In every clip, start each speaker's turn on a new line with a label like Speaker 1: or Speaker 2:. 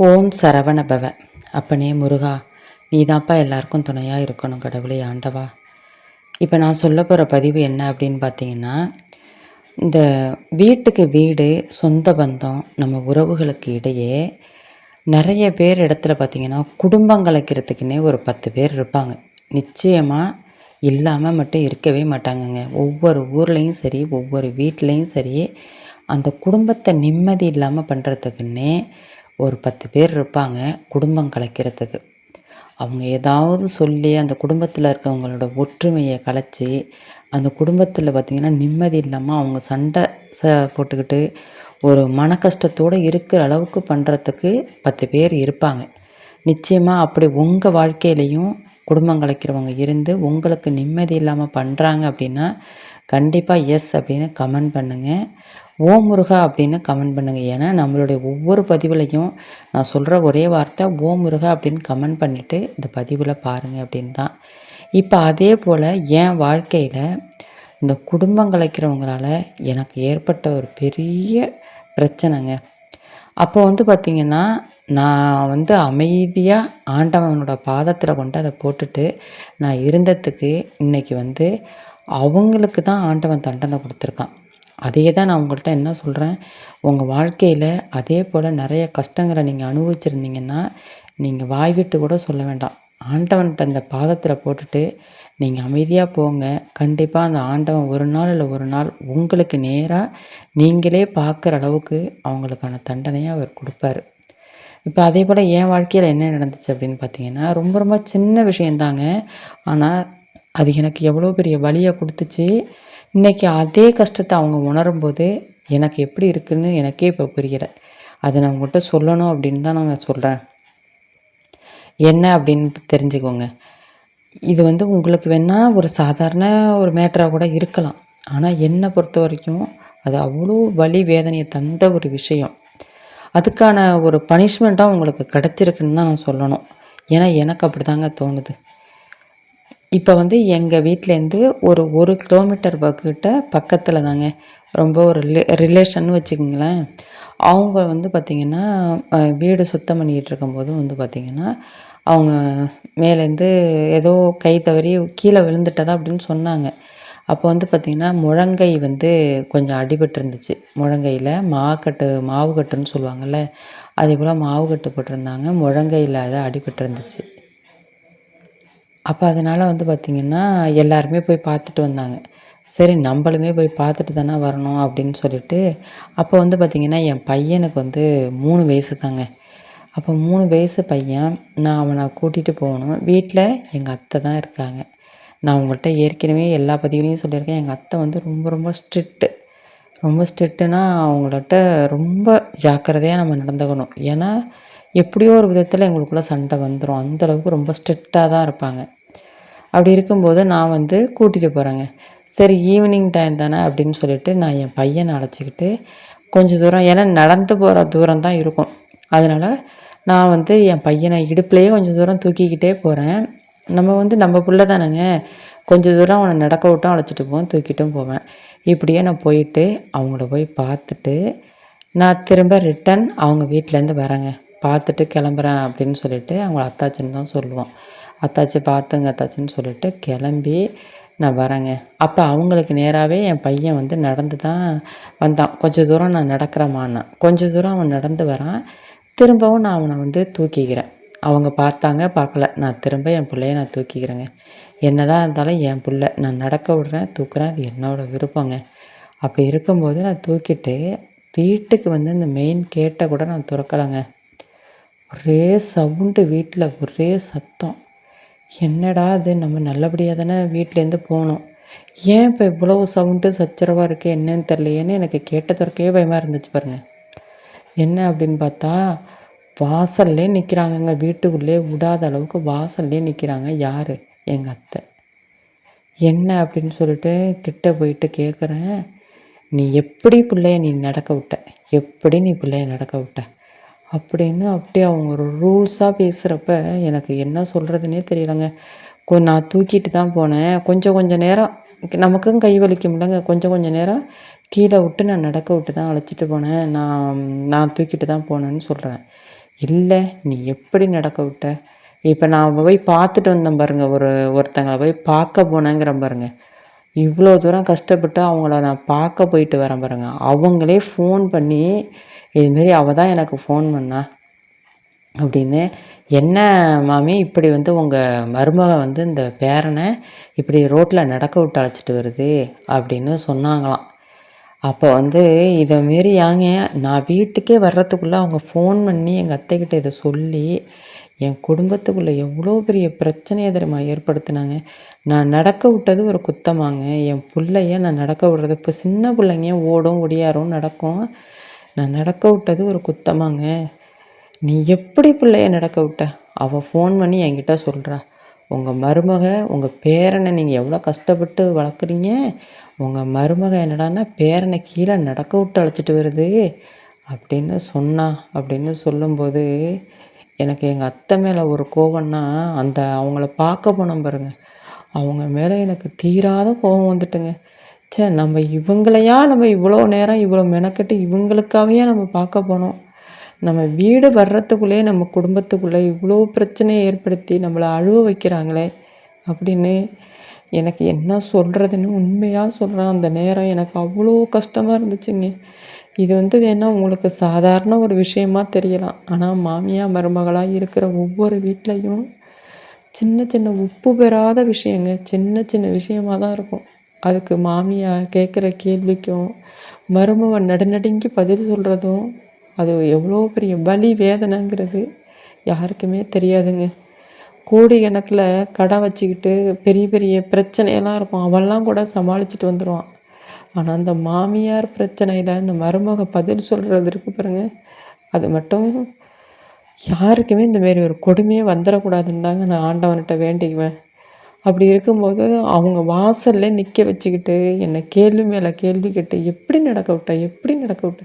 Speaker 1: ஓம் சரவண பவ. அப்பனே முருகா, நீதான்ப்பா எல்லாருக்கும் துணையாக இருக்கணும் கடவுளே ஆண்டவா. இப்போ நான் சொல்ல போகிற பதிவு என்ன அப்படின்னு பார்த்தீங்கன்னா, இந்த வீட்டுக்கு வீடு, சொந்த பந்தம், நம்ம உறவுகளுக்கு இடையே நிறைய பேர் இடத்துல பார்த்தீங்கன்னா, குடும்பம் கலைக்கிறதுக்குன்னே ஒரு 10 பேர் இருப்பாங்க. நிச்சயமாக இல்லாமல் மட்டும் இருக்கவே மாட்டாங்கங்க. ஒவ்வொரு ஊர்லேயும் சரி, ஒவ்வொரு வீட்லேயும் சரி, அந்த குடும்பத்தை நிம்மதி இல்லாமல் பண்ணுறதுக்குன்னே ஒரு 10 பேர் இருப்பாங்க, குடும்பம் கலைக்கிறதுக்கு. அவங்க ஏதாவது சொல்லி அந்த குடும்பத்தில் இருக்கவங்களோட ஒற்றுமையை கலைச்சி, அந்த குடும்பத்தில் பார்த்திங்கன்னா நிம்மதி இல்லாமல் அவங்க சண்டை போட்டுக்கிட்டு ஒரு மன கஷ்டத்தோடு இருக்கிற அளவுக்கு பண்ணுறதுக்கு 10 பேர் இருப்பாங்க. நிச்சயமாக அப்படி உங்கள் வாழ்க்கையிலையும் குடும்பம் கலைக்கிறவங்க இருந்து உங்களுக்கு நிம்மதி இல்லாமல் பண்ணுறாங்க அப்படின்னா, கண்டிப்பாக எஸ் அப்படின்னு கமெண்ட் பண்ணுங்கள். ஓம் முருகா அப்படின்னு கமெண்ட் பண்ணுங்கள். ஏன்னா நம்மளுடைய ஒவ்வொரு பதிவுலையும் நான் சொல்கிற ஒரே வார்த்தை ஓம் முருகா அப்படின்னு கமெண்ட் பண்ணிவிட்டு இந்த பதிவில் பாருங்கள் அப்படின்னு தான். இப்போ அதே போல் என் வாழ்க்கையில் இந்த குடும்பம் கலைக்கிறவங்களால எனக்கு ஏற்பட்ட ஒரு பெரிய பிரச்சனைங்க. அப்போ வந்து பார்த்திங்கன்னா, நான் அமைதியாக ஆண்டவனோட பாதத்தில் கொண்டு அதை போட்டுட்டு நான் இருந்ததுக்கு இன்றைக்கி அவங்களுக்கு தான் ஆண்டவன் தண்டனை கொடுத்துருக்கான். அதே தான் நான் உங்கள்கிட்ட என்ன சொல்கிறேன், உங்கள் வாழ்க்கையில் அதே போல் நிறைய கஷ்டங்களை நீங்கள் அனுபவிச்சிருந்தீங்கன்னா, நீங்கள் வாய் விட்டு கூட சொல்ல வேண்டாம். ஆண்டவன்கிட்ட அந்த பாதத்தில் போட்டுட்டு நீங்கள் அமைதியாக போங்க. கண்டிப்பாக அந்த ஆண்டவன் ஒரு நாள் இல்லை ஒரு நாள் உங்களுக்கு நேராக நீங்களே பார்க்குற அளவுக்கு அவங்களுக்கான தண்டனையை அவர் கொடுப்பாரு. இப்போ அதே போல் என் வாழ்க்கையில் என்ன நடந்துச்சு அப்படின்னு பார்த்தீங்கன்னா, ரொம்ப ரொம்ப சின்ன விஷயந்தாங்க. ஆனால் அது எனக்கு எவ்வளோ பெரிய வலியை கொடுத்துச்சு. இன்றைக்கி அதே கஷ்டத்தை அவங்க உணரும்போது எனக்கு எப்படி இருக்குதுன்னு எனக்கே இப்போ புரியலை. அதை நான் உங்கள்கிட்ட சொல்லணும் அப்படின்னு தான் நான் சொல்கிறேன். என்ன அப்படின்னு தெரிஞ்சுக்கோங்க. இது உங்களுக்கு வேணால் ஒரு சாதாரண ஒரு மேட்டராக கூட இருக்கலாம். ஆனால் என்னை பொறுத்த வரைக்கும் அது அவ்வளோ வலி வேதனையை தந்த ஒரு விஷயம். அதுக்கான ஒரு பனிஷ்மெண்ட்டாக உங்களுக்கு கிடச்சிருக்குன்னு தான் நான் சொல்லணும். ஏன்னா எனக்கு அப்படி தாங்க தோணுது. இப்போ எங்கள் வீட்டிலேருந்து ஒரு கிலோமீட்டர் கிட்ட பக்கத்தில் தாங்க, ரொம்ப ஒரு ரிலேஷன்னு வச்சுக்கோங்களேன். அவங்க பார்த்திங்கன்னா வீடு சுத்தம் பண்ணிக்கிட்டு இருக்கும்போது பார்த்திங்கன்னா, அவங்க மேலேருந்து ஏதோ கை தவறி கீழே விழுந்துட்டதா அப்படின்னு சொன்னாங்க. அப்போ பார்த்திங்கன்னா முழங்கை கொஞ்சம் அடிபட்டிருந்துச்சு. முழங்கையில் மாவு கட்டுன்னு சொல்லுவாங்கள்ல, அதே போல் மாவு கட்டு போட்டிருந்தாங்க. முழங்கையில் அது அடிபட்டிருந்துச்சு. அப்போ அதனால் பார்த்திங்கன்னா எல்லாருமே போய் பார்த்துட்டு வந்தாங்க. சரி நம்மளுமே போய் பார்த்துட்டு தானே வரணும் அப்படின்னு சொல்லிட்டு, அப்போ பார்த்திங்கன்னா என் பையனுக்கு 3 வயசு தாங்க. அப்போ 3 வயசு பையன், நான் அவனை கூட்டிகிட்டு போகணும். வீட்டில் எங்கள் அத்தை தான் இருக்காங்க. நான் உங்கள்கிட்ட ஏற்கனவே எல்லா பதிவுலையும் சொல்லியிருக்கேன், எங்கள் அத்தை ரொம்ப ரொம்ப ஸ்ட்ரிக்ட்டு. ரொம்ப ஸ்ட்ரிக்ட்டுனா அவங்கள்ட்ட ரொம்ப ஜாக்கிரதையாக நம்ம நடந்துக்கணும். ஏன்னா எப்படியோ ஒரு விதத்தில் எங்களுக்குள்ளே சண்டை வந்துடும். அந்தளவுக்கு ரொம்ப ஸ்ட்ரிக்டாக தான் இருப்பாங்க. அப்படி இருக்கும்போது நான் கூட்டிகிட்டு போகிறேங்க. சரி ஈவினிங் டைம் தானே அப்படின்னு சொல்லிட்டு நான் என் பையனை அழைச்சிக்கிட்டு கொஞ்சம் தூரம், ஏன்னா நடந்து போகிற தூரம் தான் இருக்கும். அதனால் நான் என் பையனை இடுப்புலையே கொஞ்சம் தூரம் தூக்கிக்கிட்டே போகிறேன். நம்ம பிள்ளை தானேங்க, கொஞ்சம் தூரம் அவனை நடக்க விட்டும் அழைச்சிட்டு போவேன், தூக்கிட்டும் போவேன். இப்படியே நான் போயிட்டு அவங்கள போய் பார்த்துட்டு நான் திரும்ப ரிட்டன் அவங்க வீட்டிலேருந்து வரேங்க. பார்த்துட்டு கிளம்புறேன் அப்படின்னு சொல்லிட்டு அவங்கள அத்தாச்சின்னு தான் சொல்லுவோம். அத்தாச்சி பார்த்துங்க அத்தாச்சின்னு சொல்லிட்டு கிளம்பி நான் வரேங்க. அப்போ அவங்களுக்கு நேராகவே என் பையன் நடந்து தான் வந்தான். கொஞ்சம் தூரம் நான் நடக்கிறேம்மான்னேன். கொஞ்சம் தூரம் அவன் நடந்து வரான். திரும்பவும் நான் அவனை தூக்கிக்கிறேன். அவங்க பார்த்தாங்க பார்க்கல, நான் திரும்ப என் பிள்ளைய நான் தூக்கிக்கிறேங்க. என்ன தான் இருந்தாலும் என் பிள்ளை, நான் நடக்க விட்றேன் தூக்குறேன், அது என்னோடய விருப்பங்க. அப்படி இருக்கும்போது நான் தூக்கிட்டு வீட்டுக்கு இந்த மெயின் கேட்டை கூட நான் திறக்கலைங்க. ஒரே சவுண்டு, வீட்டில் ஒரே சத்தம். என்னடா அது, நம்ம நல்லபடியாக தானே வீட்டிலேருந்து போனோம், ஏன் இப்போ இவ்வளோ சவுண்டு சச்சரவாக இருக்குது என்னன்னு தெரியலையேன்னு எனக்கு கேட்ட திறக்கவே பயமாக இருந்துச்சு பாருங்கள். என்ன அப்படின்னு பார்த்தா வாசல்லே நிற்கிறாங்கங்க. வீட்டுக்குள்ளே விடாத அளவுக்கு வாசல்லே நிற்கிறாங்க. யார்? எங்கள் அத்தை. என்ன அப்படின்னு சொல்லிட்டு கிட்ட போயிட்டு கேட்குறேன், நீ எப்படி பிள்ளைய நீ நடக்க விட்ட, எப்படி நீ பிள்ளைய நடக்க விட்ட அப்படின்னு அப்படியே அவங்க ஒரு ரூல்ஸாக பேசுகிறப்ப எனக்கு என்ன சொல்கிறதுனே தெரியலங்க. நான் தூக்கிட்டு தான் போனேன். கொஞ்சம் நேரம் நமக்கும் கை வலிக்கும்லங்க, கொஞ்சம் நேரம் கீழே விட்டு நான் நடக்க விட்டு தான் அழைச்சிட்டு போனேன். நான் தூக்கிட்டு தான் போனேன்னு சொல்கிறேன். இல்லை, நீ எப்படி நடக்க விட்ட? இப்போ நான் போய் பார்த்துட்டு வந்தேன் பாருங்க, ஒருத்தங்கள போய் பார்க்க போனேங்கிறேன் பாருங்க. இவ்வளோ தூரம் கஷ்டப்பட்டு அவங்கள நான் பார்க்க போயிட்டு வரேன் பாருங்க. அவங்களே ஃபோன் பண்ணி, இதுமாரி அவள் தான் எனக்கு ஃபோன் பண்ணா அப்படின்னு, என்ன மாமி இப்படி உங்கள் மருமக இந்த பேரனை இப்படி ரோட்டில் நடக்க விட்டு அழைச்சிட்டு வருது அப்படின்னு சொன்னாங்களாம். அப்போ இதமாரி ஏங்க நான் வீட்டுக்கே வர்றதுக்குள்ளே அவங்க ஃபோன் பண்ணி எங்கள் அத்தைக்கிட்ட இதை சொல்லி என் குடும்பத்துக்குள்ளே எவ்வளோ பெரிய பிரச்சனையை தெரியுமா ஏற்படுத்தினாங்க. நான் நடக்க விட்டது ஒரு குத்தமாங்க? என் பிள்ளைய நான் நடக்க விடுறது, இப்போ சின்ன பிள்ளைங்க ஓடும் ஒடியாரும் நடக்கும், நான் நடக்க விட்டது ஒரு குத்தமாங்க? நீ எப்படி பிள்ளைய நடக்க விட்ட? அவள் ஃபோன் பண்ணி என்கிட்ட சொல்கிறா, உங்கள் மருமக உங்கள் பேரனை நீங்கள் எவ்வளோ கஷ்டப்பட்டு வளர்க்குறீங்க, உங்கள் மருமக என்னடான்னா பேரனை கீழே நடக்க விட்டு அழைச்சிட்டு வருது அப்படின்னு சொன்னா அப்படின்னு சொல்லும்போது, எனக்கு எங்கள் அத்தை மேலே ஒரு கோவம்னா, அவங்கள பார்க்க போனோம் பாருங்க, அவங்க மேலே எனக்கு தீராத கோபம் வந்துட்டுங்க. நம்ம இவங்களையா நம்ம இவ்வளோ நேரம் இவ்வளோ மெனக்கெட்டு இவங்களுக்காகவே நம்ம பார்க்க போனோம். நம்ம வீடு வர்றதுக்குள்ளேயே நம்ம குடும்பத்துக்குள்ளே இவ்வளோ பிரச்சனையை ஏற்படுத்தி நம்மளை அழுவ வைக்கிறாங்களே அப்படின்னு எனக்கு என்ன சொல்கிறதுன்னு உண்மையாக சொல்கிறேன். அந்த நேரம் எனக்கு அவ்வளோ கஷ்டமாக இருந்துச்சுங்க. இது வேணா உங்களுக்கு சாதாரண ஒரு விஷயமா தெரியலாம். ஆனால் மாமியார் மருமகளாக இருக்கிற ஒவ்வொரு வீட்லேயும் சின்ன சின்ன உப்பு பெறாத விஷயங்க, சின்ன சின்ன விஷயமாக தான் இருக்கும். அதுக்கு மாமியார் கேட்குற கேள்விக்கும் மருமவன் நடுநடுங்கி பதில் சொல்கிறதும், அது எவ்வளோ பெரிய வலி வேதனைங்கிறது யாருக்குமே தெரியாதுங்க. கோடி கணக்கில் கடை வச்சுக்கிட்டு பெரிய பெரிய பிரச்சனையெல்லாம் இருக்கும், அவெல்லாம் கூட சமாளிச்சுட்டு வந்துடுவான். ஆனால் அந்த மாமியார் பிரச்சனையில் இந்த மருமக பதில் சொல்கிறது இருக்கு பாருங்க, அது மட்டும் யாருக்குமே இந்தமாரி ஒரு கொடுமையே வந்துடக்கூடாதுன்னு தாங்க நான் ஆண்டவன்கிட்ட வேண்டிக்குவேன். அப்படி இருக்கும்போது அவங்க வாசல்ல நிற்க வச்சுக்கிட்டு என்னை கேள்வி மேலே கேள்வி கேட்டு, எப்படி நடக்க விட்ட, எப்படி நடக்க விட்ட,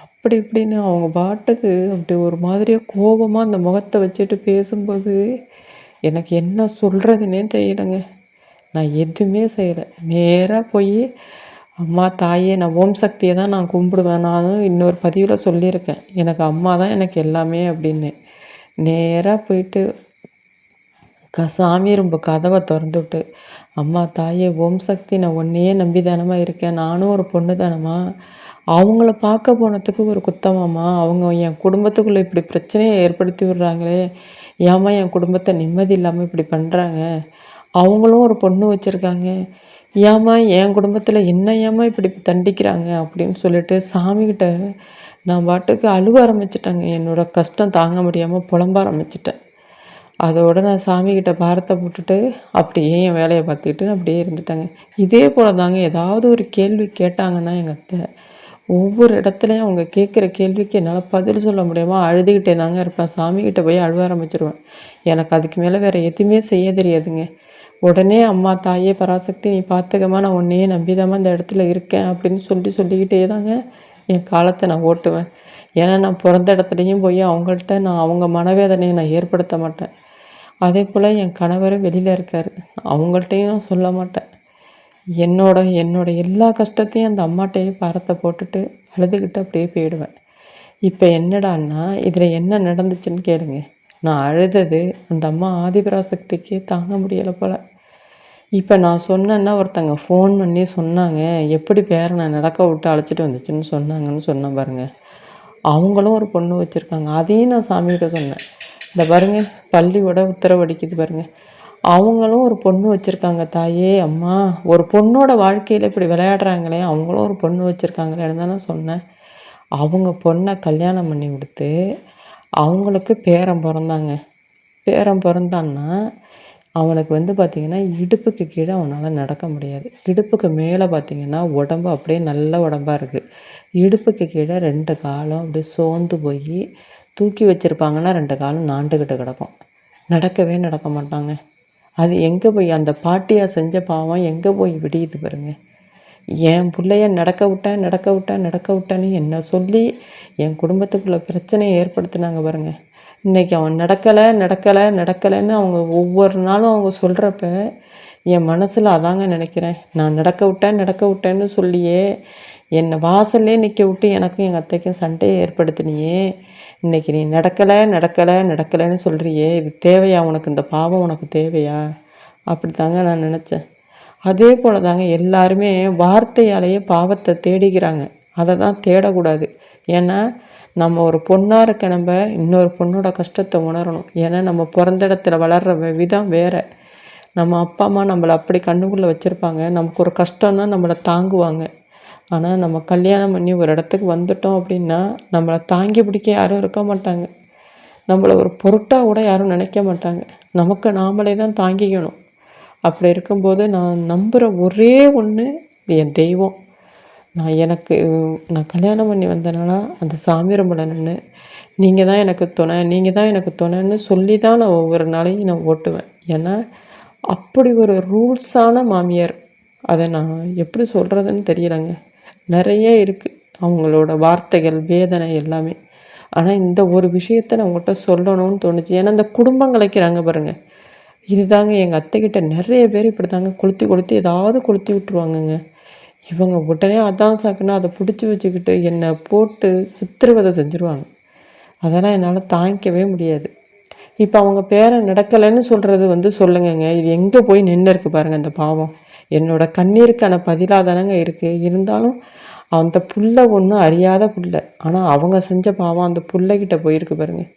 Speaker 1: அப்படி இப்படின்னு அவங்க பாட்டுக்கு அப்படி ஒரு மாதிரியாக கோபமாக அந்த முகத்தை வச்சுட்டு பேசும்போது எனக்கு என்ன சொல்கிறதுனே தெரியலைங்க. நான் எதுவுமே செய்யலை. நேராக போய், அம்மா தாயே, நான் ஓம் சக்தியை தான் நான் கும்பிடுவேன். நானும் இன்னொரு பதிவில் சொல்லியிருக்கேன், எனக்கு அம்மா தான் எனக்கு எல்லாமே அப்படின்னு. நேராக போயிட்டு சாமி ரொம்ப கதவை திறந்து விட்டு, அம்மா தாயே ஓம் சக்தி, நான் உன்னையே நம்பி தானமாக இருக்கேன், நானும் ஒரு பொண்ணு தானம்மா, அவங்கள பார்க்க போனதுக்கு ஒரு குத்தமாம்மா, அவங்க என் குடும்பத்துக்குள்ளே இப்படி பிரச்சனையை ஏற்படுத்தி விடுறாங்களே, ஏம்மா என் குடும்பத்தை நிம்மதி இல்லாமல் இப்படி பண்ணுறாங்க, அவங்களும் ஒரு பொண்ணு வச்சுருக்காங்க, ஏம்மா என் குடும்பத்தில் என்ன ஏம்மா இப்படி தண்டிக்கிறாங்க அப்படின்னு சொல்லிட்டு சாமிக்கிட்ட நான் பாட்டுக்கு அழுவ ஆரம்பிச்சிட்டேங்க. என்னோடய கஷ்டம் தாங்க முடியாமல் புலம்ப ஆரம்பிச்சிட்டேன். அதோடு நான் சாமிக்கிட்ட பாரத்தை போட்டுட்டு அப்படியே என் வேலையை பார்த்துக்கிட்டு அப்படியே இருந்துட்டேங்க. இதே போல் தாங்க ஏதாவது ஒரு கேள்வி கேட்டாங்கன்னா எங்கள் அத்தை, ஒவ்வொரு இடத்துலையும் அவங்க கேட்குற கேள்விக்கு என்னால் பதில் சொல்ல முடியாமல் அழுதுகிட்டே தாங்க இருப்பேன். சாமிக்கிட்ட போய் அழுவ ஆரம்பிச்சிருவேன். எனக்கு அதுக்கு மேலே வேறு எதுவுமே செய்ய தெரியாதுங்க. உடனே அம்மா தாயே பராசக்தி நீ பார்த்துக்கம்மா, நான் உன்னையே நம்பிதாம்மா இந்த இடத்துல இருக்கேன் அப்படின்னு சொல்லிக்கிட்டே தாங்க என் காலத்தை நான் ஓட்டுவேன். ஏன்னா நான் பிறந்த இடத்துலையும் போய் அவங்கள்ட்ட நான் அவங்க மனவேதனையை நான் ஏற்படுத்த மாட்டேன். அதே போல் என் கணவரும் வெளியில் இருக்கார், அவங்கள்ட்டையும் சொல்ல மாட்டேன். என்னோட எல்லா கஷ்டத்தையும் அந்த அம்மாட்டையே பாரத்தை போட்டுட்டு அழுதுகிட்டு அப்படியே போயிடுவேன். இப்போ என்னடான்னா இதில் என்ன நடந்துச்சுன்னு கேளுங்க. நான் அழுதது அந்த அம்மா ஆதிபராசக்திக்கு தாங்க முடியலை போல். இப்போ நான் சொன்னேன்னா ஒருத்தங்க ஃபோன் பண்ணி சொன்னாங்க, எப்படி பேரனை நடக்க விட்டு அழைச்சிட்டு வந்துச்சுன்னு சொன்னாங்கன்னு சொன்னேன் பாருங்க. அவங்களும் ஒரு பொண்ணு வச்சுருக்காங்க. அதையும் நான் சாமிகிட்ட சொன்னேன். இந்த பாருங்க பள்ளியோட உத்தரவு அடிக்குது பாருங்க, அவங்களும் ஒரு பொண்ணு வச்சுருக்காங்க தாயே, அம்மா ஒரு பொண்ணோட வாழ்க்கையில் இப்படி விளையாடுறாங்களே, அவங்களும் ஒரு பொண்ணு வச்சுருக்காங்களேன்னு தானே சொன்னேன். அவங்க பொண்ணை கல்யாணம் பண்ணி கொடுத்து அவங்களுக்கு பேரன் பிறந்தாங்க. பேரன் பிறந்தான்னா அவனுக்கு பார்த்திங்கன்னா இடுப்புக்கு கீழே அவனால் நடக்க முடியாது. இடுப்புக்கு மேலே பார்த்திங்கன்னா உடம்பு அப்படியே நல்ல உடம்பாக இருக்குது. இடுப்புக்கு கீழே 2 காலும் அப்படியே சோர்ந்து போய் தூக்கி வச்சுருப்பாங்கன்னா 2 காலும் நாண்டுக்கிட்டு கிடக்கும். நடக்கவே நடக்க மாட்டாங்க. அது எங்கே போய் அந்த பாட்டியாக செஞ்ச பாவம் எங்கே போய் விடியுது பாருங்க. என் பிள்ளைய நடக்க விட்டேன்னு என்ன சொல்லி என் குடும்பத்துக்குள்ளே பிரச்சனையை ஏற்படுத்தினாங்க பாருங்க. இன்றைக்கி அவன் நடக்கலைன்னு அவங்க ஒவ்வொரு நாளும் அவங்க சொல்கிறப்ப என் மனசில் அதாங்க நினைக்கிறேன். நான் நடக்க விட்டேன்னு சொல்லியே என்னை வாசல்லே நிற்க விட்டு எனக்கும் எங்கள் அத்தைக்கும் சண்டையை ஏற்படுத்தினியே,
Speaker 2: இன்னைக்கு நீ நடக்கலை நடக்கலை நடக்கலைன்னு சொல்கிறியே, இது தேவையா உனக்கு? இந்த பாவம் உனக்கு தேவையா? அப்படி தாங்க நான் நினச்சேன். அதே போல் தாங்க எல்லாருமே வார்த்தையாலேயே பாவத்தை தேடிக்கிறாங்க. அதை தான் தேடக்கூடாது. ஏன்னா நம்ம ஒரு பொண்ணாக இருக்க நம்ம இன்னொரு பொண்ணோட கஷ்டத்தை உணரணும். ஏன்னா நம்ம பிறந்த இடத்துல வளர்கிற விதம் வேறு. நம்ம அப்பா அம்மா நம்மளை அப்படி கண்ணுக்குள்ளே வச்சுருப்பாங்க. நமக்கு ஒரு கஷ்டம்னா நம்மளை தாங்குவாங்க. ஆனால் நம்ம கல்யாணம் பண்ணி ஒரு இடத்துக்கு வந்துட்டோம் அப்படின்னா நம்மளை தாங்கி பிடிக்க யாரும் இருக்க மாட்டாங்க. நம்மளை ஒரு பொருட்டாக கூட யாரும் நினைக்க மாட்டாங்க. நமக்கு நாமளே தான் தாங்கிக்கணும். அப்படி இருக்கும்போது நான் நம்புகிற ஒரே ஒன்று என் தெய்வம். நான் கல்யாணம் பண்ணி வந்தனால அந்த சாமி ரூமில் நின்று நீங்கள் தான் எனக்கு துணை, நீங்கள் தான் எனக்கு துணைன்னு சொல்லி தான் நான் ஒவ்வொரு நாளையும் நான் ஓட்டுவேன். ஏன்னா அப்படி ஒரு ரூல்ஸான மாமியார். அதை நான் எப்படி சொல்கிறதுன்னு தெரியலைங்க. நிறைய இருக்குது அவங்களோட வார்த்தைகள், வேதனை எல்லாமே. ஆனால் இந்த ஒரு விஷயத்தை நான் உங்கள்கிட்ட சொல்லணும்னு தோணுச்சு. ஏன்னா இந்த குடும்பம் கலைக்கிறாங்க பாருங்கள். இது தாங்க எங்கள் அத்தைக்கிட்ட நிறைய பேர் இப்படி தாங்க கொளுத்தி ஏதாவது கொளுத்தி விட்ருவாங்கங்க. இவங்க உடனே அதான் சாக்குன்னா அதை பிடிச்சி வச்சுக்கிட்டு என்னை போட்டு சித்திரவதை செஞ்சுருவாங்க. அதெல்லாம் என்னால் தாங்கிக்கவே முடியாது. இப்போ அவங்க பேரன் நடக்கலைன்னு சொல்கிறது சொல்லுங்கங்க. இது எங்கே போய் நின்று இருக்குது பாருங்கள் அந்த பாவம். என்னோடய கண்ணீருக்கான பதிலாக தானங்க இருக்குது. இருந்தாலும் அந்த புள்ள ஒன்றும் அறியாத புள்ள. ஆனால் அவங்க செஞ்ச பாவம் அந்த புள்ளைக்கிட்ட போயிருக்கு பாருங்கள்.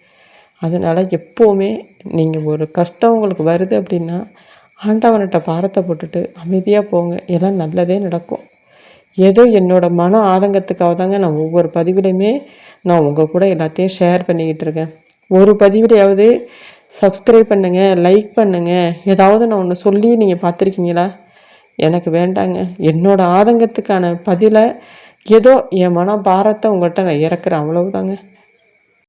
Speaker 2: அதனால் எப்போவுமே நீங்கள் ஒரு கஷ்டம் உங்களுக்கு வருது அப்படின்னா ஆண்டவன்கிட்ட பாரத்தை போட்டுட்டு அமைதியாக போங்க. எல்லாம் நல்லதே நடக்கும். ஏதோ என்னோடய மன ஆதங்கத்துக்காக தாங்க நான் ஒவ்வொரு பதிவிலையுமே நான் உங்கள் கூட எல்லாத்தையும் ஷேர் பண்ணிக்கிட்டு இருக்கேன். ஒரு பதிவிலையாவது சப்ஸ்கிரைப் பண்ணுங்கள், லைக் பண்ணுங்கள். ஏதாவது நான் ஒன்று சொல்லி நீங்கள் பார்த்துருக்கீங்களா? எனக்கு வேண்டாங்க. என்னோடய ஆதங்கத்துக்கான பதிலை ஏதோ என் மன பாரத்தை உங்கள்கிட்ட நான் இறக்குறேன், அவ்வளவுதாங்க.